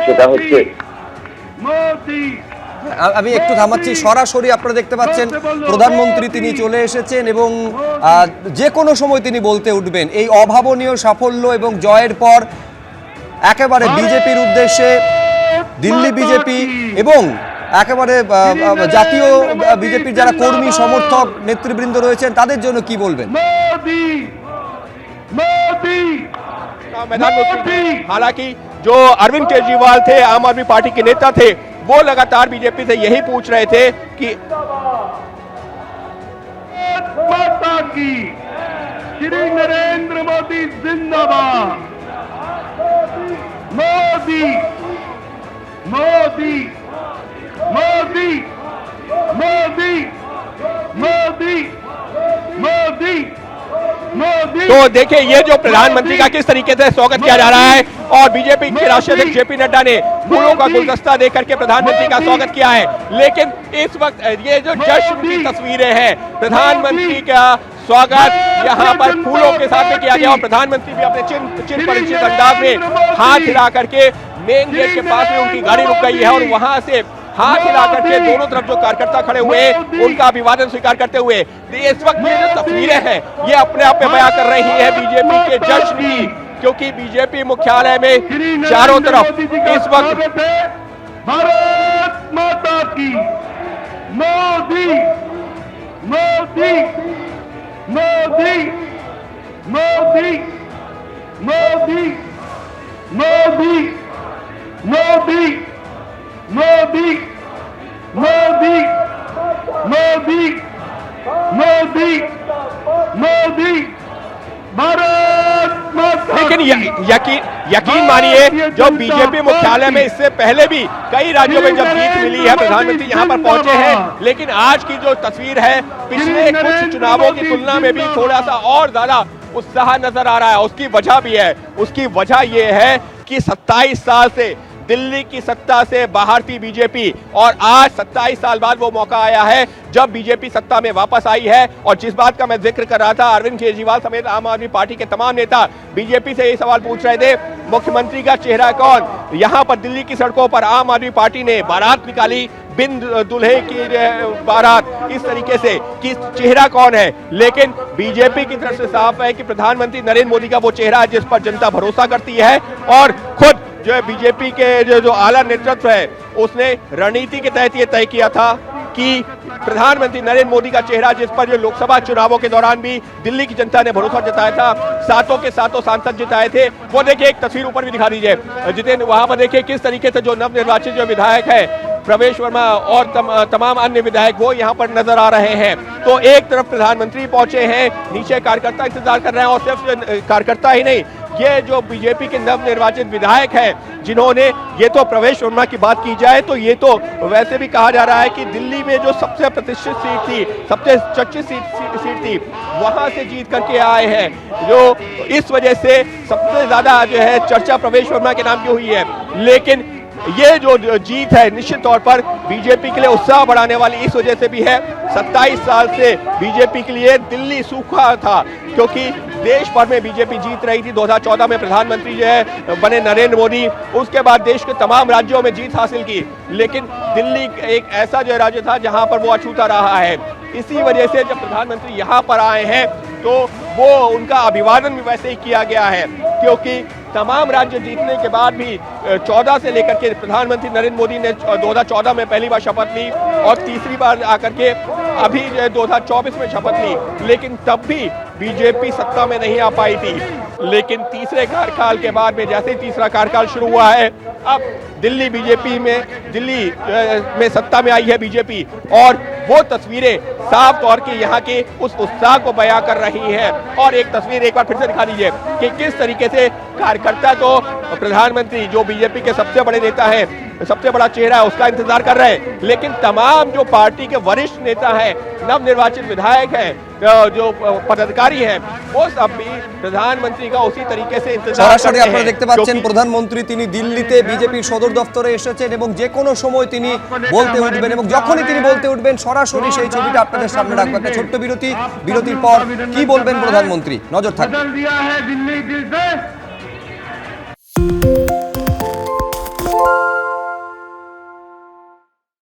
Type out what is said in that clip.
সেটা হচ্ছে আমি একটু থামাচ্ছি। সরাসরি আপনারা দেখতে পাচ্ছেন প্রধানমন্ত্রী তিনি চলে এসেছেন এবং যে কোনো সময় তিনি বলতে উঠবেন। এই অভাবনীয় সাফল্য এবং জয়ের পর একেবারে বিজেপির উদ্দেশ্যে, দিল্লি বিজেপি এবং একেবারে জাতীয় বিজেপির যারা কর্মী সমর্থক নেতৃবৃন্দ রয়েছেন তাদের জন্য কি বলবেন? मैदान में हालांकि जो अरविंद केजरीवाल थे, आम आदमी पार्टी के नेता थे, वो लगातार बीजेपी से यही पूछ रहे थे कि माता की श्री नरेंद्र मोदी जिंदाबाद, मोदी मोदी मोदी मोदी मोदी मोदी मोदी। तो देखिए ये जो प्रधानमंत्री का किस तरीके से स्वागत किया जा रहा है और बीजेपी के राष्ट्रीय अध्यक्ष जेपी नड्डा ने फूलों का गुलदस्ता देकर के प्रधानमंत्री का स्वागत किया है। लेकिन इस वक्त ये जो जश्न की तस्वीरें हैं, प्रधानमंत्री का स्वागत यहाँ पर फूलों के साथ में किया गया और प्रधानमंत्री भी अपने चिन्ह परिचित अंदाज में हाथ हिला करके मेन गेट के पास में उनकी गाड़ी रुक गई है और वहां से हाथ हिला करके दोनों तरफ जो कार्यकर्ता खड़े हुए उनका अभिवादन स्वीकार करते हुए इस वक्त ये जो तस्वीरें हैं ये अपने आप में बयां कर रही है बीजेपी के जश्न की, क्योंकि बीजेपी मुख्यालय में चारों तरफ इस वक्त भारत माता की मोदी मोदी मोदी मोदी मोदी मोदी मोदी मोदी मोदी मोदी मोदी मोदी भारत माता। लेकिन यकीन मानिए जो बीजेपी मुख्यालय में इससे पहले भी कई राज्यों में जब जीत मिली है प्रधानमंत्री यहाँ पर पहुंचे हैं, लेकिन आज की जो तस्वीर है पिछले कुछ चुनावों की तुलना में भी थोड़ा सा और ज्यादा उत्साह नजर आ रहा है। उसकी वजह भी है, उसकी वजह ये है कि 27 साल से दिल्ली की सत्ता से बाहर थी बीजेपी और आज 27 साल बाद वो मौका आया है जब बीजेपी सत्ता में वापस आई है। और जिस बात का मैं जिक्र कर रहा था, अरविंद केजरीवाल समेत आम आदमी पार्टी के तमाम नेता बीजेपी से ये सवाल पूछ रहे थे, मुख्यमंत्री का चेहरा कौन? यहाँ पर दिल्ली की सड़कों पर आम आदमी पार्टी ने बारात निकाली, बिन दुल्हे की बारात, इस तरीके से कि चेहरा कौन है। लेकिन बीजेपी की तरफ से साफ है कि प्रधानमंत्री नरेंद्र मोदी का वो चेहरा है जिस पर जनता भरोसा करती है और खुद जो है बीजेपी के जो आला नेतृत्व है उसने रणनीति के तहत ये तय किया था कि प्रधानमंत्री नरेंद्र मोदी का चेहरा जिस पर जो लोकसभा चुनावों के दौरान भी दिल्ली की जनता ने भरोसा जताया था, सातों के सातों सांसद जिताए थे। वो देखिए एक तस्वीर ऊपर भी दिखा दीजिए जितेंद्र, वहां पर देखिए किस तरीके से जो नवनिर्वाचित जो विधायक है प्रवेश वर्मा और तमाम अन्य विधायक वो यहाँ पर नजर आ रहे हैं। तो एक तरफ प्रधानमंत्री पहुंचे हैं, नीचे कार्यकर्ता इंतजार कर रहे हैं और सिर्फ कार्यकर्ता ही नहीं, ये जो बीजेपी के नवनिर्वाचित विधायक हैं जिन्होंने, ये तो प्रवेश वर्मा की बात की जाए तो ये तो वैसे भी कहा जा रहा है कि दिल्ली में जो सबसे प्रतिष्ठित सीट थी, सबसे चर्चित सीट थी, वहां से जीत करके आए हैं। जो इस वजह से सबसे ज्यादा जो है चर्चा प्रवेश वर्मा के नाम की हुई है। लेकिन ये जो जीत है निश्चित तौर पर बीजेपी के लिए उत्साह बढ़ाने वाली इस वजह से भी है, 27 साल से बीजेपी के लिए दिल्ली सूखा था क्योंकि देश भर में बीजेपी जीत रही थी। 2014 में प्रधानमंत्री जो है बने नरेंद्र मोदी, उसके बाद देश के तमाम राज्यों में जीत हासिल की, लेकिन दिल्ली एक ऐसा जो राज्य था जहां पर वो अछूता रहा है। इसी वजह से जब प्रधानमंत्री यहाँ पर आए हैं तो वो उनका अभिवादन भी वैसे ही किया गया है, क्योंकि तमाम राज्य जीतने के बाद भी 14 से लेकर के प्रधानमंत्री नरेंद्र मोदी ने 2014 में पहली बार शपथ ली और तीसरी बार आकर के अभी 2024 में शपथ ली, लेकिन तब भी बीजेपी सत्ता में नहीं आ पाई थी। लेकिन तीसरे कार्यकाल के बाद में जैसे ही तीसरा कार्यकाल शुरू हुआ है, अब दिल्ली में सत्ता में आई है बीजेपी और वो तस्वीरें साफ तौर की यहाँ के उस उत्साह को बयां कर रही है। और एक तस्वीर एक बार फिर से दिखा दीजिए कि किस तरीके से कार्यकर्ता तो प्रधानमंत्री जो बीजेपी के सबसे बड़े नेता हैं, सबसे बड़ा चेहरा है, उसका इंतजार कर रहे हैं, लेकिन तमाम जो पार्टी के वरिष्ठ नेता हैं, नवनिर्वाचित विधायक हैं, जो पदाधिकारी हैं, वो सब भी प्रधानमंत्री का उसी तरीके से इंतजार कर रहे हैं। আপনারা দেখতে পাচ্ছেন প্রধানমন্ত্রী তিনি দিল্লিতে বিজেপি সদর দপ্তরে এসেছেন এবং যে কোনো সময় তিনি বলতে উঠবেন এবং যখনই তিনি বলতে উঠবেন সরাসরি সেই ছবিটা আপনাদের সামনে রাখবো। একটা ছোট্ট বিরতির পর কি বলবেন প্রধানমন্ত্রী, নজর থাকবে।